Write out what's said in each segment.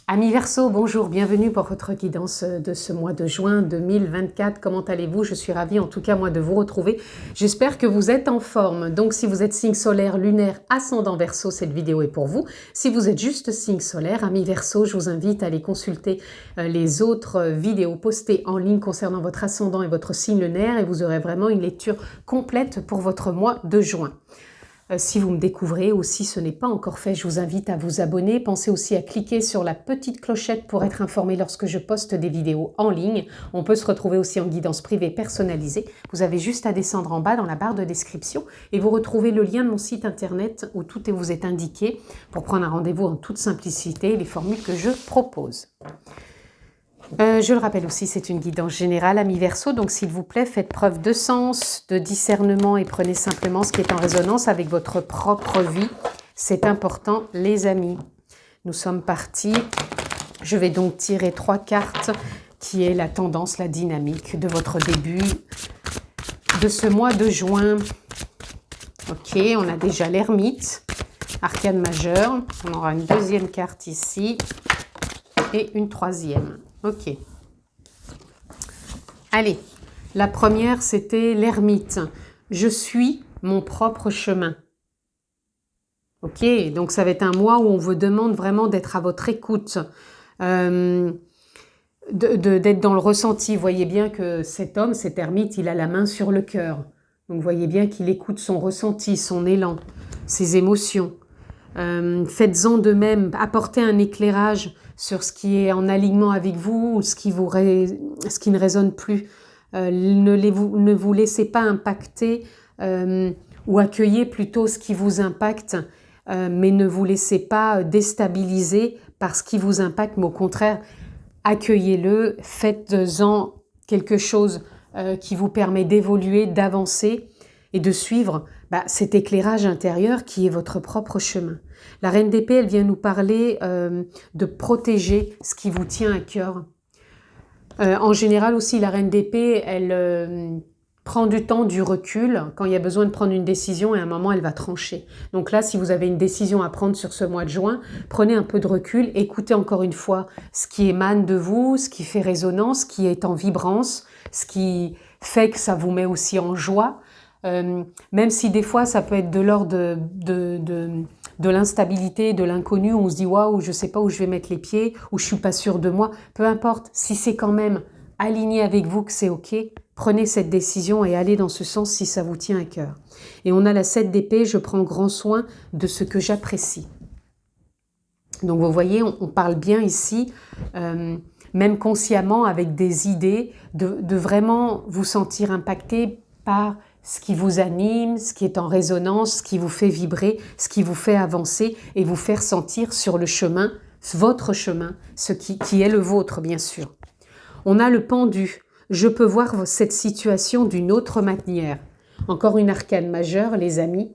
Amis Verseau, bonjour, bienvenue pour votre guidance de ce mois de juin 2024. Comment allez-vous? Je suis ravie en tout cas moi de vous retrouver. J'espère que vous êtes en forme. Donc si vous êtes signe solaire, lunaire, ascendant Verseau, cette vidéo est pour vous. Si vous êtes juste signe solaire, amis Verseau, je vous invite à aller consulter les autres vidéos postées en ligne concernant votre ascendant et votre signe lunaire et vous aurez vraiment une lecture complète pour votre mois de juin. Si vous me découvrez ou si ce n'est pas encore fait, je vous invite à vous abonner. Pensez aussi à cliquer sur la petite clochette pour être informé lorsque je poste des vidéos en ligne. On peut se retrouver aussi en guidance privée personnalisée. Vous avez juste à descendre en bas dans la barre de description et vous retrouvez le lien de mon site internet où tout vous est indiqué pour prendre un rendez-vous en toute simplicité, les formules que je propose. Je le rappelle aussi, c'est une guidance générale, amis Verseau, donc s'il vous plaît, faites preuve de sens, de discernement et prenez simplement ce qui est en résonance avec votre propre vie. C'est important, les amis. Nous sommes partis. Je vais donc tirer 3 cartes qui est la tendance, la dynamique de votre début de ce mois de juin. Ok, on a déjà l'ermite, arcane majeur. On aura une deuxième carte ici et une troisième. Ok. Allez, la première, c'était l'ermite. Je suis mon propre chemin. Ok, donc ça va être un mois où on vous demande vraiment d'être à votre écoute, d'être dans le ressenti. Vous voyez bien que cet homme, cet ermite, il a la main sur le cœur. Donc vous voyez bien qu'il écoute son ressenti, son élan, ses émotions. Faites-en de même, apportez un éclairage sur ce qui est en alignement avec vous ou ce qui ne résonne plus. Ne vous laissez pas impacter ou accueillez plutôt ce qui vous impacte, mais ne vous laissez pas déstabiliser par ce qui vous impacte, mais au contraire, accueillez-le, faites-en quelque chose qui vous permet d'évoluer, d'avancer et de suivre cet éclairage intérieur qui est votre propre chemin. La reine d'épée, elle vient nous parler de protéger ce qui vous tient à cœur. En général aussi, la reine d'épée, elle prend du temps, du recul. Quand il y a besoin de prendre une décision, et à un moment, elle va trancher. Donc là, si vous avez une décision à prendre sur ce mois de juin, prenez un peu de recul, écoutez encore une fois ce qui émane de vous, ce qui fait résonance, ce qui est en vibrance, ce qui fait que ça vous met aussi en joie. Même si des fois ça peut être de l'ordre de l'instabilité, de l'inconnu, on se dit waouh, je sais pas où je vais mettre les pieds, ou je suis pas sûre de moi, peu importe, si c'est quand même aligné avec vous que c'est ok, prenez cette décision et allez dans ce sens si ça vous tient à cœur. Et on a la 7 d'épée, je prends grand soin de ce que j'apprécie. Donc vous voyez, on parle bien ici, même consciemment avec des idées, de vraiment vous sentir impacté par ce qui vous anime, ce qui est en résonance, ce qui vous fait vibrer, ce qui vous fait avancer et vous faire sentir sur le chemin, votre chemin, ce qui est le vôtre bien sûr. On a le pendu. Je peux voir cette situation d'une autre manière. Encore une arcane majeure, les amis.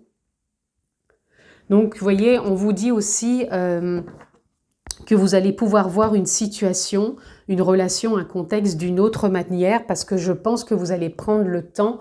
Donc, vous voyez, on vous dit aussi que vous allez pouvoir voir une situation, une relation, un contexte d'une autre manière parce que je pense que vous allez prendre le temps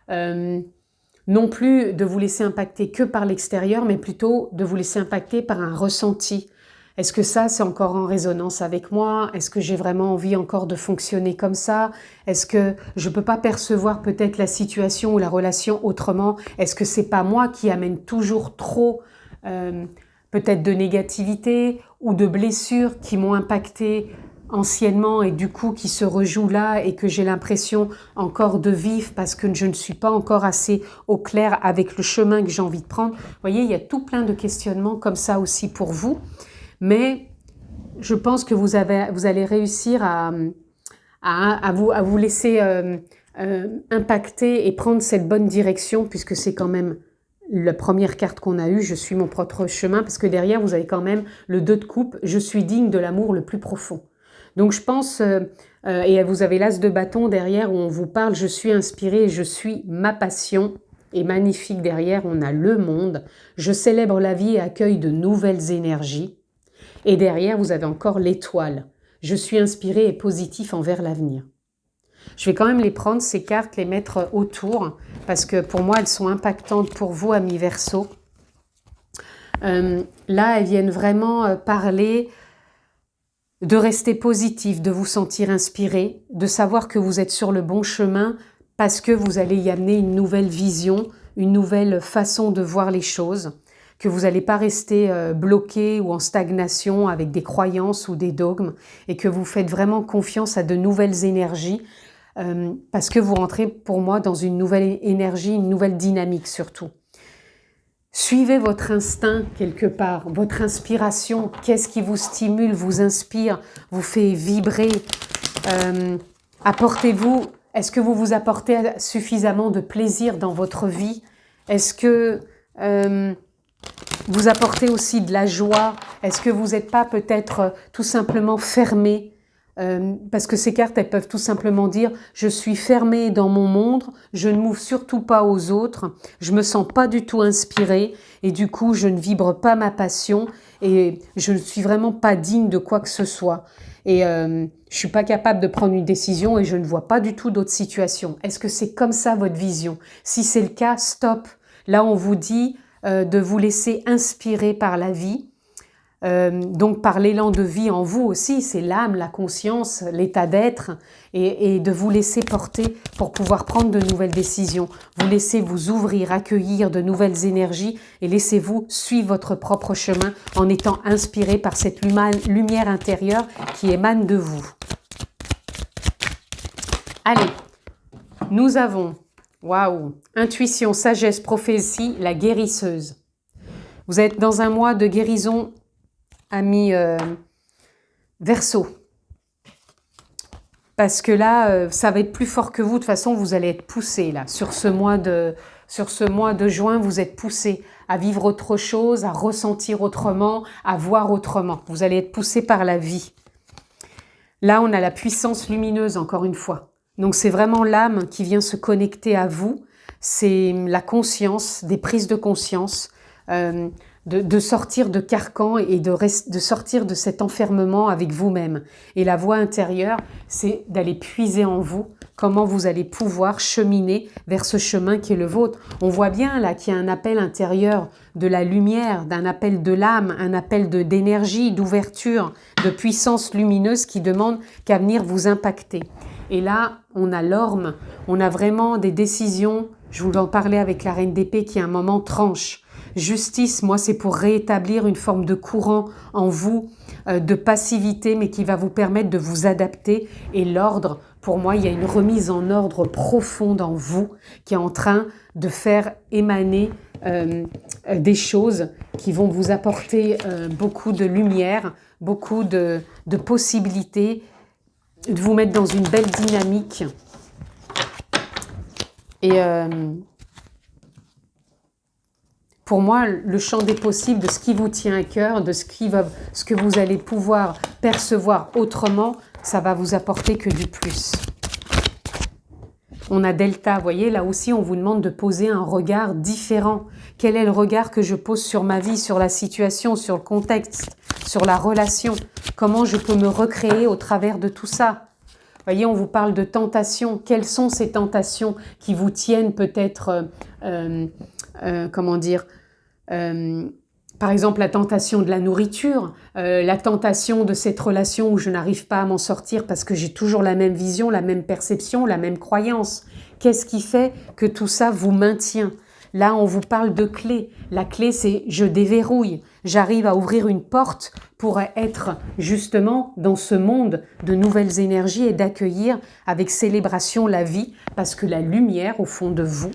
non plus de vous laisser impacter que par l'extérieur, mais plutôt de vous laisser impacter par un ressenti. Est-ce que ça, c'est encore en résonance avec moi? Est-ce que j'ai vraiment envie encore de fonctionner comme ça? Est-ce que je peux pas percevoir peut-être la situation ou la relation autrement? Est-ce que c'est pas moi qui amène toujours trop peut-être de négativité ou de blessures qui m'ont impacté anciennement et du coup qui se rejoue là et que j'ai l'impression encore de vivre parce que je ne suis pas encore assez au clair avec le chemin que j'ai envie de prendre. Vous voyez, il y a tout plein de questionnements comme ça aussi pour vous, mais je pense que vous allez réussir à vous laisser impacter et prendre cette bonne direction puisque c'est quand même la première carte qu'on a eue, je suis mon propre chemin, parce que derrière vous avez quand même le 2 de coupe, je suis digne de l'amour le plus profond. Donc je pense, et vous avez l'as de bâton derrière où on vous parle, je suis inspirée et je suis ma passion. Et magnifique derrière, on a le monde. Je célèbre la vie et accueille de nouvelles énergies. Et derrière, vous avez encore l'étoile. Je suis inspirée et positif envers l'avenir. Je vais quand même les prendre, ces cartes, les mettre autour, parce que pour moi, elles sont impactantes pour vous, amis Verseau. Là, elles viennent vraiment parler de rester positif, de vous sentir inspiré, de savoir que vous êtes sur le bon chemin parce que vous allez y amener une nouvelle vision, une nouvelle façon de voir les choses, que vous n'allez pas rester bloqué ou en stagnation avec des croyances ou des dogmes et que vous faites vraiment confiance à de nouvelles énergies parce que vous rentrez pour moi dans une nouvelle énergie, une nouvelle dynamique surtout. Suivez votre instinct quelque part, votre inspiration, qu'est-ce qui vous stimule, vous inspire, vous fait vibrer. Apportez-vous, est-ce que vous vous apportez suffisamment de plaisir dans votre vie? Est-ce que vous apportez aussi de la joie? Est-ce que vous n'êtes pas peut-être tout simplement fermé? Parce que ces cartes, elles peuvent tout simplement dire « Je suis fermée dans mon monde, je ne m'ouvre surtout pas aux autres, je me sens pas du tout inspirée et du coup, je ne vibre pas ma passion et je ne suis vraiment pas digne de quoi que ce soit. Et je suis pas capable de prendre une décision et je ne vois pas du tout d'autres situations. » Est-ce que c'est comme ça votre vision? Si c'est le cas, stop. Là, on vous dit de vous laisser inspirer par la vie. Donc par l'élan de vie en vous aussi, c'est l'âme, la conscience, l'état d'être et de vous laisser porter pour pouvoir prendre de nouvelles décisions. Vous laissez vous ouvrir, accueillir de nouvelles énergies et laissez-vous suivre votre propre chemin en étant inspiré par cette lumière intérieure qui émane de vous. Allez, nous avons, waouh, intuition, sagesse, prophétie, la guérisseuse. Vous êtes dans un mois de guérison, amis Verseau. Parce que là, ça va être plus fort que vous. De toute façon, vous allez être poussé là. Sur ce mois de juin, vous êtes poussé à vivre autre chose, à ressentir autrement, à voir autrement. Vous allez être poussé par la vie. Là, on a la puissance lumineuse, encore une fois. Donc, c'est vraiment l'âme qui vient se connecter à vous. C'est la conscience, des prises de conscience, de sortir de carcan et de sortir de cet enfermement avec vous-même. Et la voie intérieure, c'est d'aller puiser en vous comment vous allez pouvoir cheminer vers ce chemin qui est le vôtre. On voit bien là qu'il y a un appel intérieur de la lumière, d'un appel de l'âme, un appel d'énergie, d'ouverture, de puissance lumineuse qui demande qu'à venir vous impacter. Et là, on a l'orme, on a vraiment des décisions. Je vous en parlais avec la Reine d'Épée qui à un moment tranche. Justice, moi, c'est pour rétablir une forme de courant en vous, de passivité, mais qui va vous permettre de vous adapter. Et l'ordre, pour moi, il y a une remise en ordre profonde en vous qui est en train de faire émaner des choses qui vont vous apporter beaucoup de lumière, beaucoup de possibilités, de vous mettre dans une belle dynamique. Et pour moi, le champ des possibles de ce qui vous tient à cœur, de ce que vous allez pouvoir percevoir autrement, ça va vous apporter que du plus. On a Delta, vous voyez, là aussi on vous demande de poser un regard différent. Quel est le regard que je pose sur ma vie, sur la situation, sur le contexte, sur la relation? Comment je peux me recréer au travers de tout ça? Vous voyez, on vous parle de tentations. Quelles sont ces tentations qui vous tiennent peut-être, comment dire, par exemple la tentation de la nourriture, la tentation de cette relation où je n'arrive pas à m'en sortir parce que j'ai toujours la même vision, la même perception, la même croyance. Qu'est-ce qui fait que tout ça vous maintient? Là, on vous parle de clé. La clé, c'est je déverrouille. J'arrive à ouvrir une porte pour être justement dans ce monde de nouvelles énergies et d'accueillir avec célébration la vie parce que la lumière au fond de vous,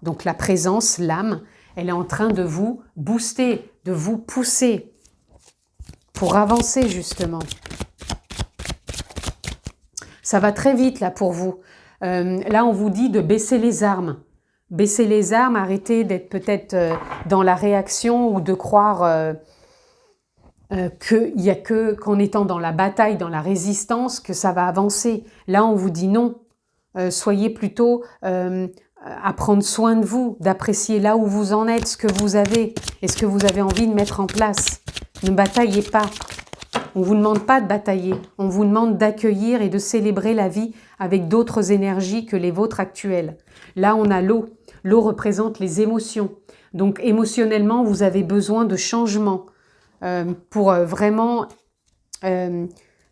donc la présence, l'âme, elle est en train de vous booster, de vous pousser pour avancer justement. Ça va très vite là pour vous. Là, on vous dit de baisser les armes. Baisser les armes, arrêter d'être peut-être dans la réaction ou de croire qu'il n'y a qu'en étant dans la bataille, dans la résistance, que ça va avancer. Là, on vous dit non. Soyez plutôt à prendre soin de vous, d'apprécier là où vous en êtes, ce que vous avez et ce que vous avez envie de mettre en place. Ne bataillez pas. On ne vous demande pas de batailler. On vous demande d'accueillir et de célébrer la vie avec d'autres énergies que les vôtres actuelles. Là, on a l'eau. L'eau représente les émotions. Donc, émotionnellement, vous avez besoin de changement pour vraiment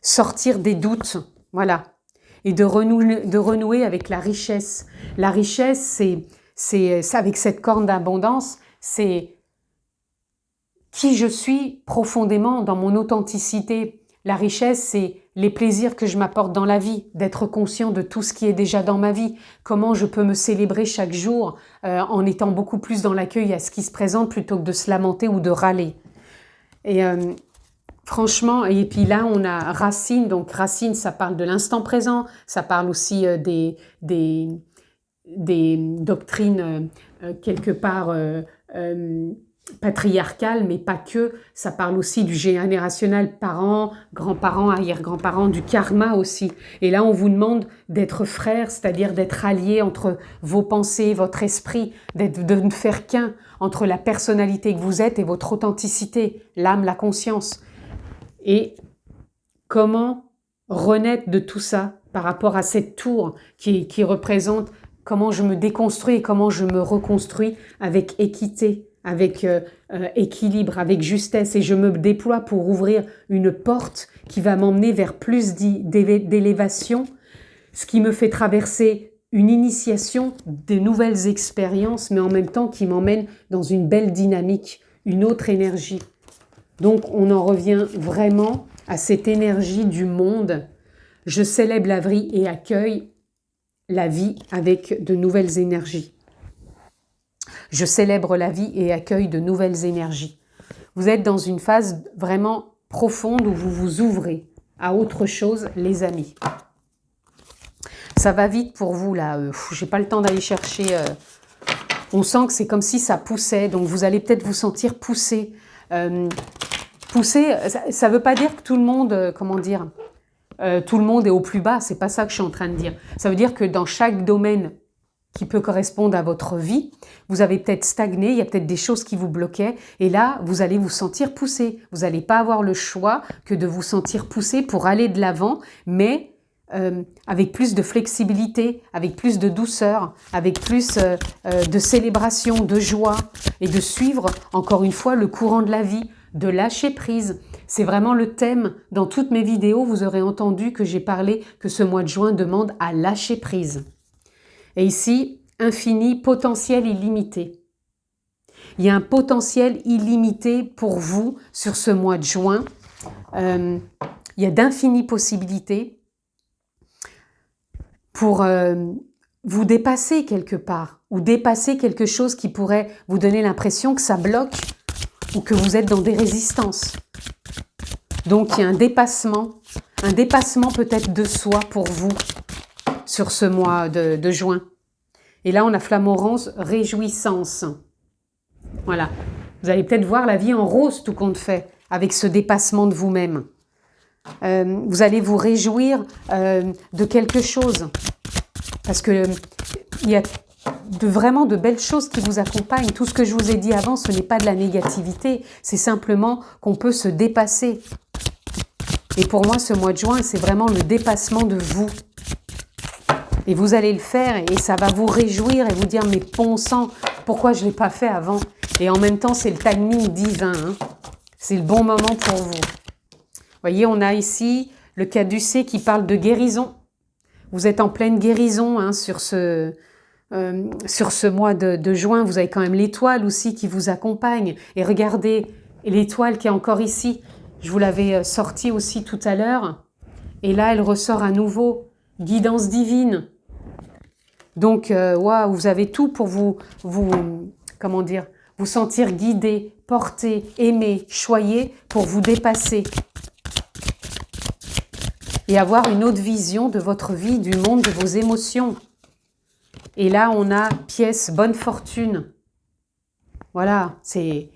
sortir des doutes, voilà, et de renouer avec la richesse. La richesse, c'est avec cette corne d'abondance, c'est qui je suis profondément dans mon authenticité. La richesse, c'est les plaisirs que je m'apporte dans la vie, d'être conscient de tout ce qui est déjà dans ma vie, comment je peux me célébrer chaque jour en étant beaucoup plus dans l'accueil à ce qui se présente plutôt que de se lamenter ou de râler. Et franchement, et puis là on a Racine, donc Racine ça parle de l'instant présent, ça parle aussi des doctrines quelque part patriarcales, mais pas que, ça parle aussi du générationnel, parents, grands-parents, arrière-grands-parents, du karma aussi. Et là on vous demande d'être frère, c'est-à-dire d'être allié entre vos pensées, votre esprit, de ne faire qu'un entre la personnalité que vous êtes et votre authenticité, l'âme, la conscience. Et comment renaître de tout ça par rapport à cette tour qui représente comment je me déconstruis et comment je me reconstruis avec équité, avec équilibre, avec justesse, et je me déploie pour ouvrir une porte qui va m'emmener vers plus d'élévation, ce qui me fait traverser une initiation, de nouvelles expériences, mais en même temps qui m'emmène dans une belle dynamique, une autre énergie. Donc on en revient vraiment à cette énergie du monde. Je célèbre la vie et accueille la vie avec de nouvelles énergies. Je célèbre la vie et accueille de nouvelles énergies. Vous êtes dans une phase vraiment profonde où vous vous ouvrez à autre chose, les amis. Ça va vite pour vous là, j'ai pas le temps d'aller chercher. On sent que c'est comme si ça poussait, donc vous allez peut-être vous sentir poussé. Pousser, ça ne veut pas dire que tout le monde, tout le monde est au plus bas, c'est pas ça que je suis en train de dire. Ça veut dire que dans chaque domaine qui peut correspondre à votre vie, vous avez peut-être stagné, il y a peut-être des choses qui vous bloquaient, et là, vous allez vous sentir poussé. Vous n'allez pas avoir le choix que de vous sentir poussé pour aller de l'avant, mais avec plus de flexibilité, avec plus de douceur, avec plus de célébration, de joie, et de suivre, encore une fois, le courant de la vie, de lâcher prise. C'est vraiment le thème. Dans toutes mes vidéos, vous aurez entendu que j'ai parlé que ce mois de juin demande à lâcher prise. Et ici, infini, potentiel illimité. Il y a un potentiel illimité pour vous sur ce mois de juin. Il y a d'infinies possibilités pour vous dépasser quelque part ou dépasser quelque chose qui pourrait vous donner l'impression que ça bloque ou que vous êtes dans des résistances. Donc, il y a un dépassement peut-être de soi pour vous sur ce mois de juin. Et là, on a Flamant Rose, réjouissance. Voilà. Vous allez peut-être voir la vie en rose tout compte fait, avec ce dépassement de vous-même. Vous allez vous réjouir de quelque chose. Parce que il y a vraiment de belles choses qui vous accompagnent. Tout ce que je vous ai dit avant, ce n'est pas de la négativité. C'est simplement qu'on peut se dépasser. Et pour moi, ce mois de juin, c'est vraiment le dépassement de vous. Et vous allez le faire et ça va vous réjouir et vous dire « mais bon sang, pourquoi je ne l'ai pas fait avant ?» Et en même temps, c'est le timing divin. Hein. C'est le bon moment pour vous. Vous voyez, on a ici le caducée qui parle de guérison. Vous êtes en pleine guérison hein, sur ce mois de juin. Vous avez quand même l'étoile aussi qui vous accompagne. Et regardez l'étoile qui est encore ici. Je vous l'avais sortie aussi tout à l'heure. Et là, elle ressort à nouveau. Guidance divine. Donc, waouh, vous avez tout pour vous sentir guidé, porté, aimé, choyé pour vous dépasser. Et avoir une autre vision de votre vie, du monde, de vos émotions. Et là, on a pièce bonne fortune. Voilà, c'est...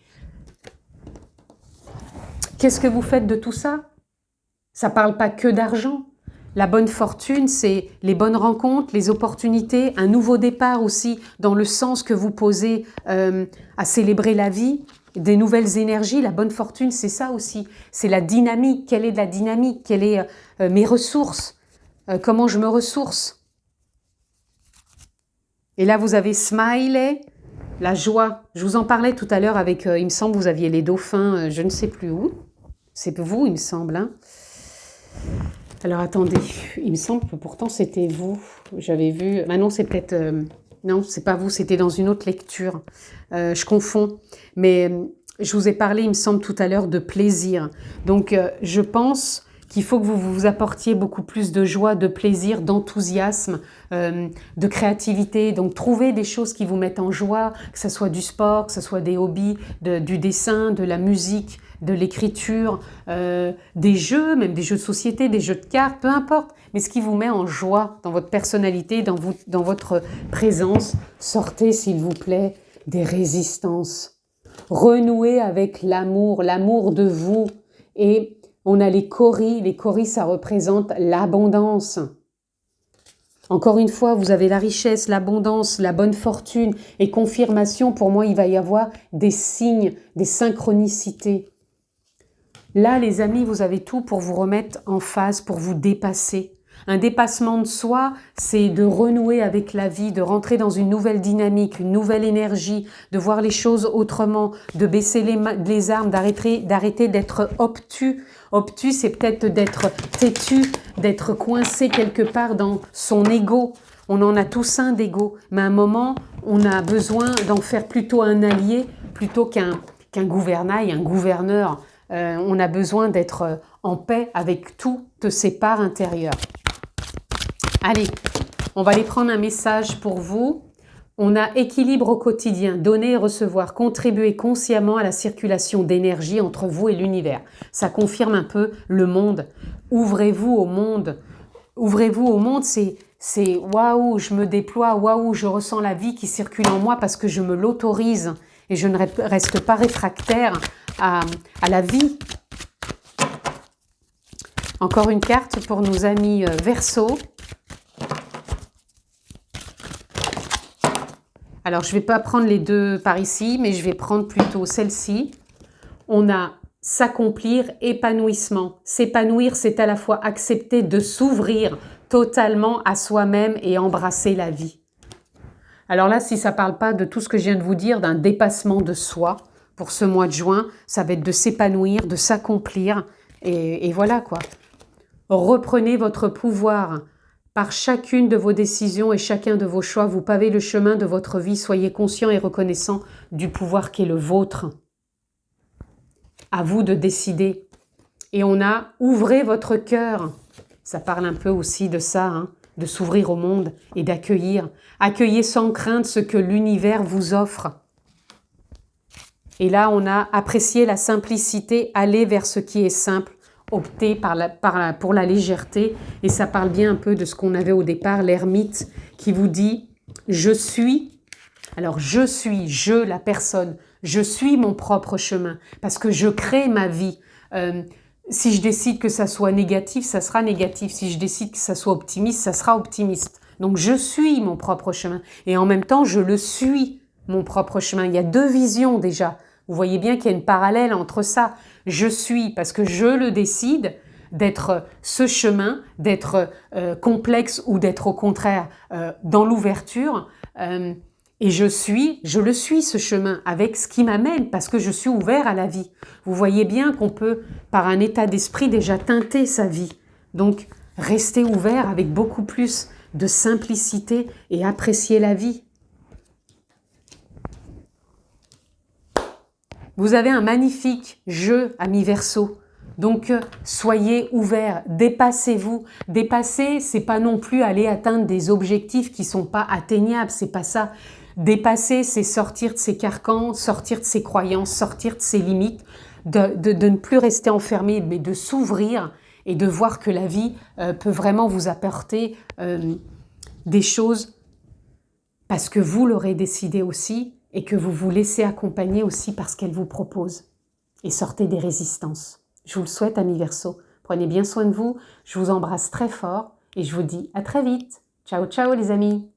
Qu'est-ce que vous faites de tout ça? Ça ne parle pas que d'argent. La bonne fortune, c'est les bonnes rencontres, les opportunités, un nouveau départ aussi dans le sens que vous posez à célébrer la vie, des nouvelles énergies. La bonne fortune, c'est ça aussi. C'est la dynamique. Quelle est la dynamique? Quelles sont mes ressources? Comment je me ressource? Et là, vous avez Smiley, la joie. Je vous en parlais tout à l'heure avec, il me semble, vous aviez les dauphins, je ne sais plus où. C'est vous, il me semble, hein. Alors attendez, il me semble que pourtant c'était vous. J'avais vu... Ah non, c'est peut-être... non, c'est pas vous, c'était dans une autre lecture. Je confonds. Mais je vous ai parlé, il me semble, tout à l'heure de plaisir. Donc je pense qu'il faut que vous vous apportiez beaucoup plus de joie, de plaisir, d'enthousiasme, de créativité. Donc trouvez des choses qui vous mettent en joie, que ce soit du sport, que ce soit des hobbies, du dessin, de la musique, de l'écriture, des jeux, même des jeux de société, des jeux de cartes, peu importe. Mais ce qui vous met en joie dans votre personnalité, dans votre présence, sortez s'il vous plaît des résistances. Renouez avec l'amour, l'amour de vous. Et on a les coris ça représente l'abondance. Encore une fois, vous avez la richesse, l'abondance, la bonne fortune et confirmation. Pour moi, il va y avoir des signes, des synchronicités. Là, les amis, vous avez tout pour vous remettre en phase, pour vous dépasser. Un dépassement de soi, c'est de renouer avec la vie, de rentrer dans une nouvelle dynamique, une nouvelle énergie, de voir les choses autrement, de baisser les armes, d'arrêter d'être obtus. Obtus, c'est peut-être d'être têtu, d'être coincé quelque part dans son ego. On en a tous un d'ego, mais à un moment, on a besoin d'en faire plutôt un allié, plutôt qu'un gouvernail, un gouverneur. On a besoin d'être en paix avec toutes ces parts intérieures. Allez, on va aller prendre un message pour vous. On a équilibre au quotidien, donner et recevoir, contribuer consciemment à la circulation d'énergie entre vous et l'univers. Ça confirme un peu le monde. Ouvrez-vous au monde. Ouvrez-vous au monde, c'est waouh, je me déploie, waouh, je ressens la vie qui circule en moi parce que je me l'autorise et je ne reste pas réfractaire à la vie. Encore une carte pour nos amis Verseau. Alors, je ne vais pas prendre les deux par ici, mais je vais prendre plutôt celle-ci. On a s'accomplir, épanouissement. S'épanouir, c'est à la fois accepter de s'ouvrir totalement à soi-même et embrasser la vie. Alors là, si ça ne parle pas de tout ce que je viens de vous dire, d'un dépassement de soi, pour ce mois de juin, ça va être de s'épanouir, de s'accomplir, et voilà quoi. Reprenez votre pouvoir. Par chacune de vos décisions et chacun de vos choix, vous pavez le chemin de votre vie. Soyez conscient et reconnaissant du pouvoir qui est le vôtre. À vous de décider. Et on a « ouvrez votre cœur ». Ça parle un peu aussi de ça, hein, de s'ouvrir au monde et d'accueillir. Accueillez sans crainte ce que l'univers vous offre. Et là, on a apprécié la simplicité, aller vers ce qui est simple, opter pour la légèreté. Et ça parle bien un peu de ce qu'on avait au départ, l'ermite qui vous dit « je suis ». Alors, la personne, je suis mon propre chemin parce que je crée ma vie. Si je décide que ça soit négatif, ça sera négatif. Si je décide que ça soit optimiste, ça sera optimiste. Donc, je suis mon propre chemin. Et en même temps, je le suis, mon propre chemin. Il y a deux visions déjà. Vous voyez bien qu'il y a une parallèle entre ça. Je suis, parce que je le décide, d'être ce chemin, d'être complexe ou d'être au contraire dans l'ouverture. Et je le suis ce chemin avec ce qui m'amène parce que je suis ouvert à la vie. Vous voyez bien qu'on peut, par un état d'esprit, déjà teinter sa vie. Donc, restez ouvert avec beaucoup plus de simplicité et apprécier la vie. Vous avez un magnifique jeu, amis Verseau. Donc, soyez ouverts, dépassez-vous. Dépasser, c'est pas non plus aller atteindre des objectifs qui sont pas atteignables, c'est pas ça. Dépasser, c'est sortir de ses carcans, sortir de ses croyances, sortir de ses limites, de ne plus rester enfermé, mais de s'ouvrir et de voir que la vie peut vraiment vous apporter des choses parce que vous l'aurez décidé aussi et que vous vous laissez accompagner aussi par ce qu'elle vous propose. Et sortez des résistances. Je vous le souhaite, amis Verseau. Prenez bien soin de vous. Je vous embrasse très fort et je vous dis à très vite. Ciao, ciao les amis.